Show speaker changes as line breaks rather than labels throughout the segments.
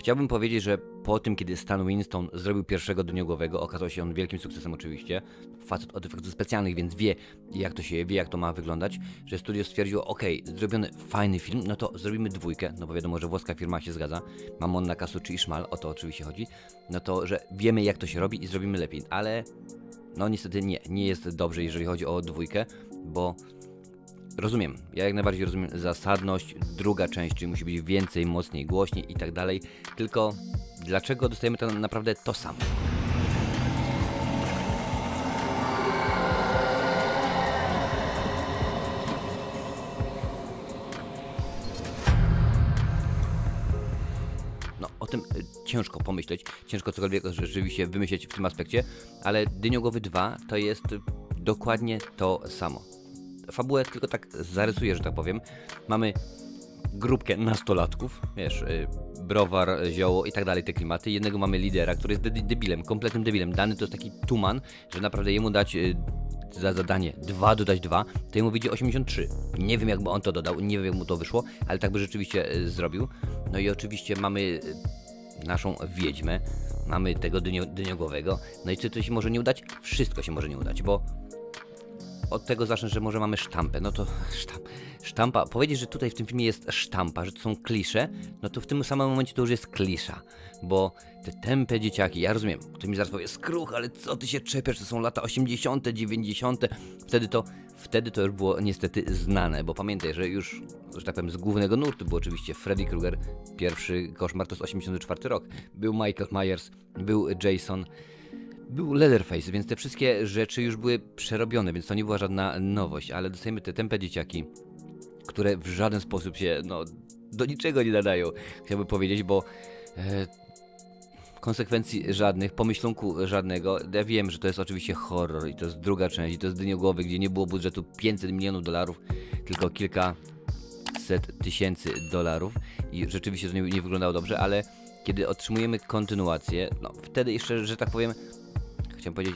Chciałbym powiedzieć, że po tym, kiedy Stan Winston zrobił pierwszego Dyniogłowego, okazał się on wielkim sukcesem oczywiście. Facet od efektów specjalnych, więc wie jak to się je, wie jak to ma wyglądać, że studio stwierdziło, okej, zrobiony fajny film, no to zrobimy dwójkę, no bo wiadomo, że włoska firma się zgadza, Mamon Nakasuchi i Szmal, o to oczywiście chodzi, no to, że wiemy jak to się robi i zrobimy lepiej, ale no niestety nie jest dobrze, jeżeli chodzi o dwójkę, bo rozumiem, ja jak najbardziej rozumiem zasadność, druga część, czyli musi być więcej, mocniej, głośniej i tak dalej, tylko dlaczego dostajemy to naprawdę to samo? No, o tym ciężko pomyśleć, ciężko cokolwiek rzeczywiście wymyśleć w tym aspekcie, ale Dyniogłowy 2 to jest dokładnie to samo. Fabułę tylko tak zarysuję, że tak powiem. Mamy grupkę nastolatków, wiesz, browar, zioło i tak dalej, te klimaty. Jednego mamy lidera, który jest debilem, kompletnym debilem. Dany to jest taki tuman, że naprawdę jemu dać za zadanie 2 dodać 2, to jemu wyjdzie 83. Nie wiem jakby on to dodał, nie wiem jak mu to wyszło, ale tak by rzeczywiście zrobił. No i oczywiście mamy naszą wiedźmę, mamy tego dyniogłowego. No i co to się może nie udać? Wszystko się może nie udać, bo od tego zacznę, że może mamy sztampę, no to sztampa, powiedzieć, że tutaj w tym filmie jest sztampa, że to są klisze, no to w tym samym momencie to już jest klisza, bo te tępe dzieciaki, ja rozumiem, ktoś mi zaraz powie, skruch, ale co ty się czepiasz, to są lata 80., 90., wtedy to już było niestety znane, bo pamiętaj, że już, że tak powiem, z głównego nurtu był oczywiście Freddy Krueger, pierwszy koszmar to jest 84 rok, był Michael Myers, był Jason, był Leatherface, więc te wszystkie rzeczy już były przerobione, więc to nie była żadna nowość, ale dostajemy te tępe dzieciaki, które w żaden sposób się, no, do niczego nie nadają, chciałbym powiedzieć, bo konsekwencji żadnych, pomyślunku żadnego. Ja wiem, że to jest oczywiście horror i to jest druga część, i to jest Dyniogłowy, gdzie nie było budżetu 500 milionów dolarów, tylko kilkaset tysięcy dolarów i rzeczywiście to nie wyglądało dobrze, ale kiedy otrzymujemy kontynuację, no wtedy jeszcze, że tak powiem, chciałem powiedzieć,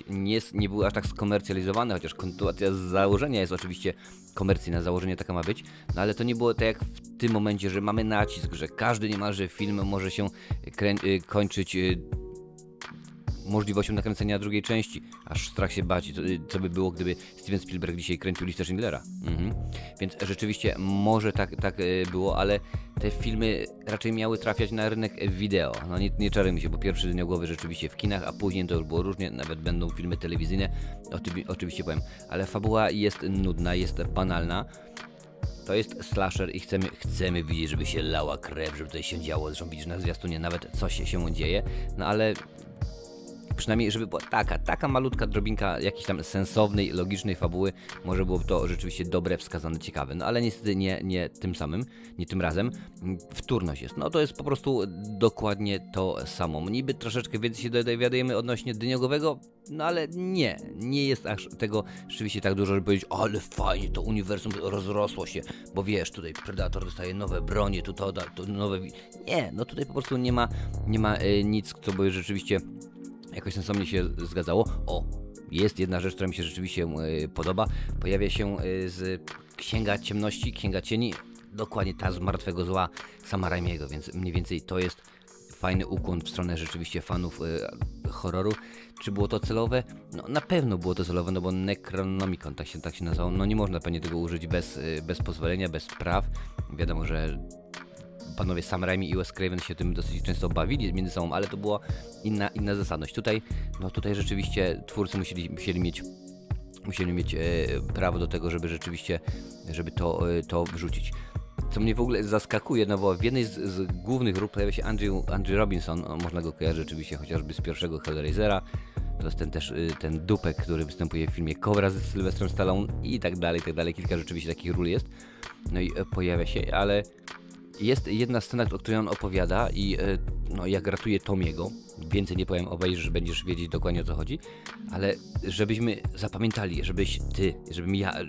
nie były aż tak skomercjalizowane, chociaż kontynuacja z założenia jest oczywiście komercyjna, założenie taka ma być, no ale to nie było tak jak w tym momencie, że mamy nacisk, że każdy niemalże film może się kończyć możliwością nakręcenia drugiej części, aż strach się bać, co by było, gdyby Steven Spielberg dzisiaj kręcił listę Schindlera. Więc rzeczywiście może tak było, ale te filmy raczej miały trafiać na rynek wideo. No nie czarujmy się, bo pierwszy Dyniogłowy rzeczywiście w kinach, a później to już było różnie, nawet będą filmy telewizyjne, oczywiście powiem, ale fabuła jest nudna, jest banalna. To jest slasher i chcemy widzieć, żeby się lała krew, żeby tutaj się działo, zresztą widzisz na zwiastunie nawet coś się dzieje, no ale przynajmniej, żeby była taka malutka drobinka jakiejś tam sensownej, logicznej fabuły, może byłoby to rzeczywiście dobre, wskazane, ciekawe. No ale niestety nie tym razem. Wtórność jest. No to jest po prostu dokładnie to samo. Niby troszeczkę więcej się dowiadujemy odnośnie Dyniogłowego, no ale nie jest aż tego rzeczywiście tak dużo, żeby powiedzieć, ale fajnie, to uniwersum rozrosło się, bo wiesz, tutaj Predator dostaje nowe bronie, to nowe... Nie, no tutaj po prostu nie ma nic, co by rzeczywiście jakoś sensownie się zgadzało. O, jest jedna rzecz, która mi się rzeczywiście podoba. Pojawia się z Księga Ciemności, Księga Cieni, dokładnie ta z Martwego Zła Sama Raimiego, więc mniej więcej to jest fajny ukłon w stronę rzeczywiście fanów horroru. Czy było to celowe? No na pewno było to celowe, no bo Necronomicon, tak się nazywało. No nie można pewnie tego użyć bez pozwolenia, bez praw. Wiadomo, że panowie Sam Raimi i Wes Craven się tym dosyć często bawili między sobą, ale to była inna zasadność. Tutaj rzeczywiście twórcy musieli mieć prawo do tego, żeby rzeczywiście, to wrzucić. Co mnie w ogóle zaskakuje, no bo w jednej z głównych ról pojawia się Andrew Robinson, można go kojarzyć rzeczywiście chociażby z pierwszego Hellraisera, to jest ten dupek, który występuje w filmie Cobra z Sylwestrem Stallone i tak dalej, kilka rzeczywiście takich ról jest, no i pojawia się, ale jest jedna scena, o której on opowiada i no, jak ratuje Tomiego, więcej nie powiem, obejrzysz, będziesz wiedzieć dokładnie o co chodzi, ale żebyśmy zapamiętali,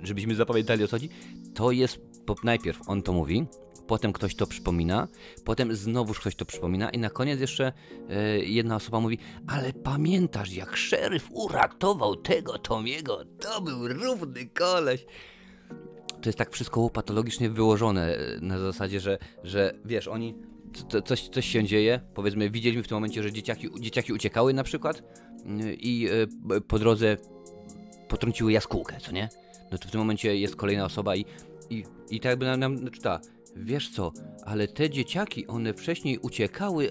żebyśmy zapamiętali o co chodzi, to jest, najpierw on to mówi, potem ktoś to przypomina, potem znowuż ktoś to przypomina i na koniec jeszcze jedna osoba mówi, ale pamiętasz jak szeryf uratował tego Tomiego, to był równy koleś. To jest tak wszystko patologicznie wyłożone na zasadzie, że wiesz, oni coś się dzieje, powiedzmy widzieliśmy w tym momencie, że dzieciaki uciekały na przykład i po drodze potrąciły jaskółkę, co nie? No to w tym momencie jest kolejna osoba i tak jakby nam czyta, wiesz co, ale te dzieciaki, one wcześniej uciekały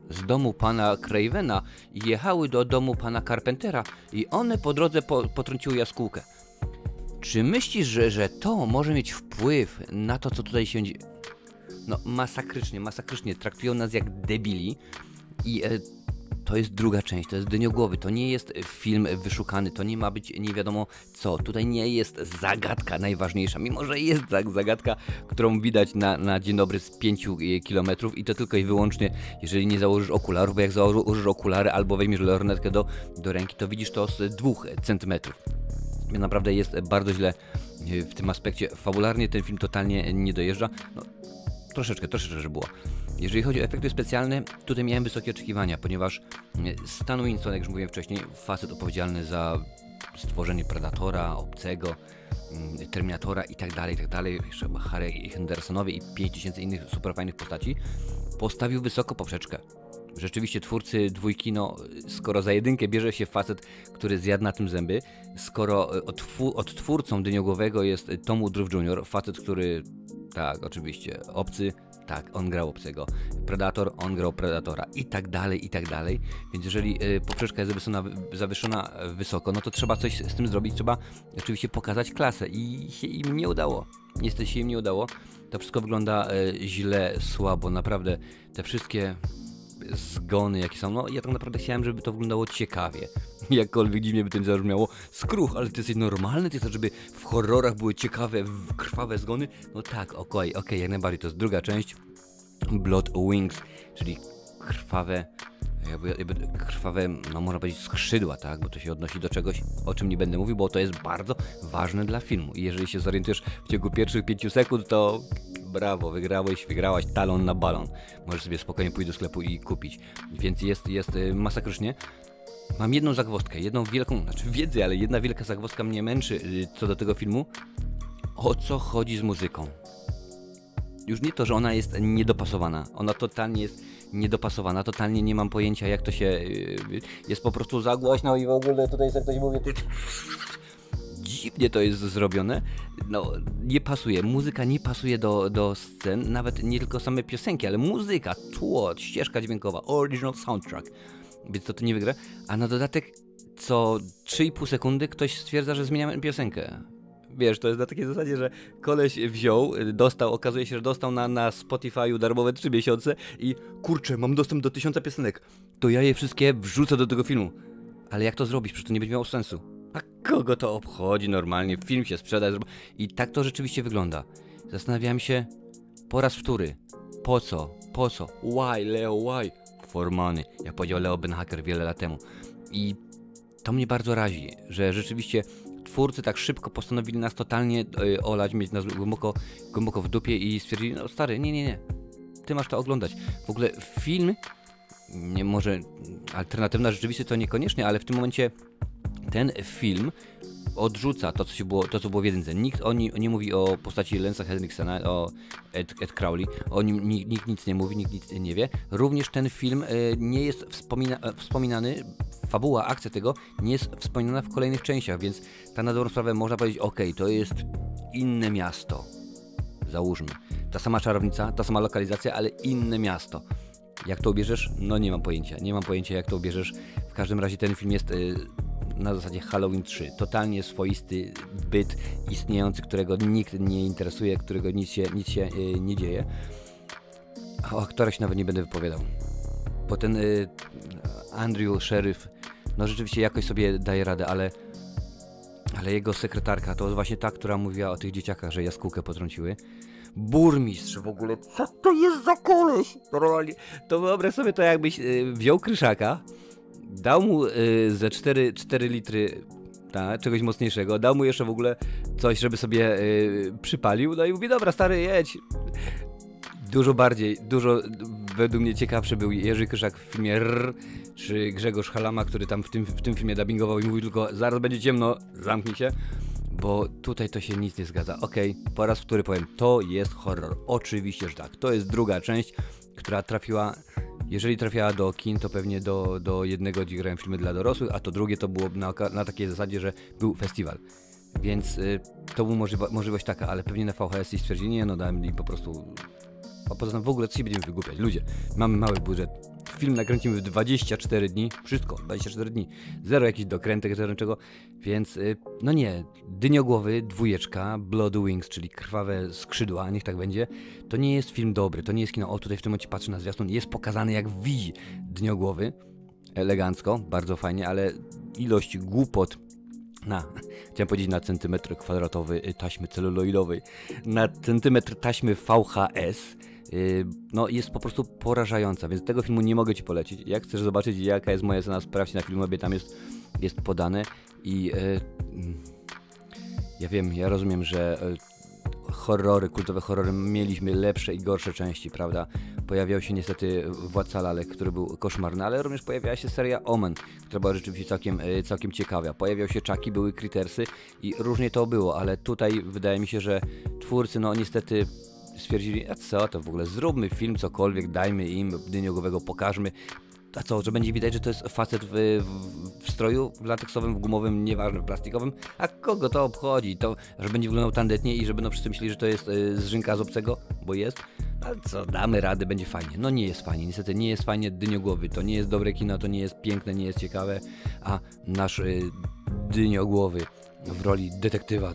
z domu pana Cravena i jechały do domu pana Carpentera i one po drodze potrąciły jaskółkę. Czy myślisz, że to może mieć wpływ na to, co tutaj się dzieje? No masakrycznie traktują nas jak debili i to jest druga część, to jest Dyniogłowy, to nie jest film wyszukany, to nie ma być nie wiadomo co, tutaj nie jest zagadka najważniejsza, mimo że jest zagadka, którą widać na dzień dobry z 5 kilometrów i to tylko i wyłącznie, jeżeli nie założysz okularów, bo jak założysz okulary albo weźmiesz lornetkę do ręki, to widzisz to z 2 centymetrów. Naprawdę jest bardzo źle w tym aspekcie, fabularnie ten film totalnie nie dojeżdża, no troszeczkę, że było. Jeżeli chodzi o efekty specjalne, tutaj miałem wysokie oczekiwania, ponieważ Stan Winston, jak już mówiłem wcześniej, facet odpowiedzialny za stworzenie Predatora, Obcego, Terminatora i tak dalej, jeszcze Harry Hendersonowi i 5000 innych super fajnych postaci, postawił wysoko poprzeczkę. Rzeczywiście twórcy dwójki, no skoro za jedynkę bierze się facet, który zjadł na tym zęby, skoro odtwórcą Dyniogłowego jest Tom Woodruff Jr., facet, który, tak, oczywiście, Obcy, tak, on grał Obcego, Predator, on grał Predatora i tak dalej, więc jeżeli poprzeczka jest zawieszona wysoko, no to trzeba coś z tym zrobić, trzeba oczywiście pokazać klasę i się im nie udało, niestety się im nie udało, to wszystko wygląda źle, słabo, naprawdę, te wszystkie zgony jakie są, no ja tak naprawdę chciałem, żeby to wyglądało ciekawie, jakkolwiek dziwnie by to nie zabrzmiało, skruch, ale ty jesteś normalny, ty chcesz, żeby w horrorach były ciekawe, krwawe zgony, no tak, okej, jak najbardziej, to jest druga część, Blood Wings, czyli krwawe, no można powiedzieć skrzydła, tak, bo to się odnosi do czegoś, o czym nie będę mówił, bo to jest bardzo ważne dla filmu i jeżeli się zorientujesz w ciągu pierwszych 5 sekund, to brawo, wygrałaś talon na balon. Możesz sobie spokojnie pójść do sklepu i kupić. Więc jest masakrycznie. Mam jedną zagwozdkę, jedną wielką, wiedzę, ale jedna wielka zagwozdka mnie męczy co do tego filmu. O co chodzi z muzyką? Już nie to, że ona jest niedopasowana. Ona totalnie jest niedopasowana. Totalnie nie mam pojęcia, jak to się... Jest po prostu za głośno i w ogóle tutaj jak ktoś mówi... Dziwnie to jest zrobione, no nie pasuje, muzyka nie pasuje do scen, nawet nie tylko same piosenki, ale muzyka, tło, ścieżka dźwiękowa, original soundtrack, więc to nie wygra, a na dodatek co 3,5 sekundy ktoś stwierdza, że zmieniamy piosenkę. Wiesz, to jest na takiej zasadzie, że koleś okazuje się, że dostał na Spotify'u darmowe 3 miesiące i kurczę, mam dostęp do 1000 piosenek, to ja je wszystkie wrzucę do tego filmu, ale jak to zrobić, przecież to nie będzie miało sensu. A kogo to obchodzi normalnie? Film się sprzeda i tak to rzeczywiście wygląda. Zastanawiałem się po raz wtóry. Po co? Why, Leo, why? For money. Jak powiedział Leo Benhacker wiele lat temu. I to mnie bardzo razi, że rzeczywiście twórcy tak szybko postanowili nas totalnie olać, mieć nas głęboko w dupie i stwierdzili, no stary, nie. Ty masz to oglądać. W ogóle film, nie może alternatywna rzeczywistość to niekoniecznie, ale w tym momencie ten film odrzuca to, co było w jedynce. Nikt nie mówi o postaci Lensa Henriksena, o Ed Crowley, o nim nikt nic nie mówi, nikt nic nie wie. Również ten film nie jest wspominany, fabuła, akcja tego nie jest wspominana w kolejnych częściach, więc tak na dobrą sprawę można powiedzieć, to jest inne miasto. Załóżmy. Ta sama czarownica, ta sama lokalizacja, ale inne miasto. Jak to ubierzesz? No nie mam pojęcia jak to ubierzesz. W każdym razie ten film jest na zasadzie Halloween 3. Totalnie swoisty byt istniejący, którego nikt nie interesuje, którego nic się nie dzieje. A o aktorach się nawet nie będę wypowiadał. Bo ten Andrew, szeryf, no rzeczywiście jakoś sobie daje radę, ale jego sekretarka to właśnie ta, która mówiła o tych dzieciakach, że jaskółkę potrąciły. Burmistrz w ogóle, co to jest za koleś? To wyobraź sobie to, jakbyś wziął Kryszaka, dał mu ze 4 litry czegoś mocniejszego, dał mu jeszcze w ogóle coś, żeby sobie przypalił, no i mówi, dobra stary, jedź. Dużo według mnie ciekawszy był Jerzy Kryszak w filmie R, czy Grzegorz Halama, który tam w tym filmie dubbingował i mówił tylko, zaraz będzie ciemno, zamknij się. bo tutaj to się nic nie zgadza. Okej, po raz wtóry powiem, to jest horror. Oczywiście, że tak. To jest druga część, która trafiła, jeżeli trafiała do kin, to pewnie do jednego, gdzie grałem filmy dla dorosłych, a to drugie to było na takiej zasadzie, że był festiwal. Więc to była możliwość taka, ale pewnie na VHS i stwierdzili, nie no, dałem mi po prostu... A poza tym w ogóle co się będziemy wygłupiać? Ludzie, mamy mały budżet. Film nakręcimy w 24 dni, wszystko, 24 dni. Zero jakichś dokrętek, zero niczego, więc no nie, Dyniogłowy, 2, Blood Wings, czyli krwawe skrzydła, niech tak będzie, to nie jest film dobry, to nie jest kino, o tutaj w tym momencie patrzę na zwiastun, jest pokazany jak widzi Dyniogłowy, elegancko, bardzo fajnie, ale ilość głupot chciałem powiedzieć na centymetr kwadratowy taśmy celuloidowej, na centymetr taśmy VHS, no jest po prostu porażająca, więc tego filmu nie mogę Ci polecić. Jak chcesz zobaczyć, jaka jest moja cena, sprawdź na Filmwebie, tam jest podane i ja wiem, ja rozumiem, że horrory, kultowe horrory mieliśmy lepsze i gorsze części, prawda? Pojawiał się niestety Władca Lalek, który był koszmarny, ale również pojawiała się seria Omen, która była rzeczywiście całkiem ciekawa. Pojawiał się Chucky, były Crittersy i różnie to było, ale tutaj wydaje mi się, że twórcy, no niestety stwierdzili, a co to w ogóle, zróbmy film, cokolwiek, dajmy im Dyniogłowego, pokażmy. A co, że będzie widać, że to jest facet w stroju, w lateksowym, w gumowym, nieważne, w plastikowym? A kogo to obchodzi? To, że będzie wyglądał tandetnie i że będą wszyscy myśleli, że to jest zżynka z obcego, bo jest? Ale co, damy radę, będzie fajnie. No nie jest fajnie, niestety nie jest fajnie Dyniogłowy. To nie jest dobre kino, to nie jest piękne, nie jest ciekawe, a nasz Dyniogłowy w roli detektywa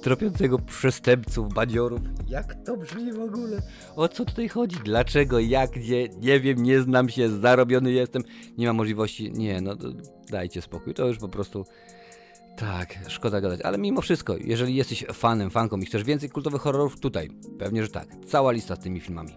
tropiącego przestępców, badziorów. Jak to brzmi w ogóle? O co tutaj chodzi? Dlaczego? Jak? Gdzie? Nie wiem, nie znam się, zarobiony jestem, nie mam możliwości. Nie, no to dajcie spokój, to już po prostu... Tak, szkoda gadać, ale mimo wszystko, jeżeli jesteś fanką i chcesz więcej kultowych horrorów, tutaj, pewnie, że tak, cała lista z tymi filmami.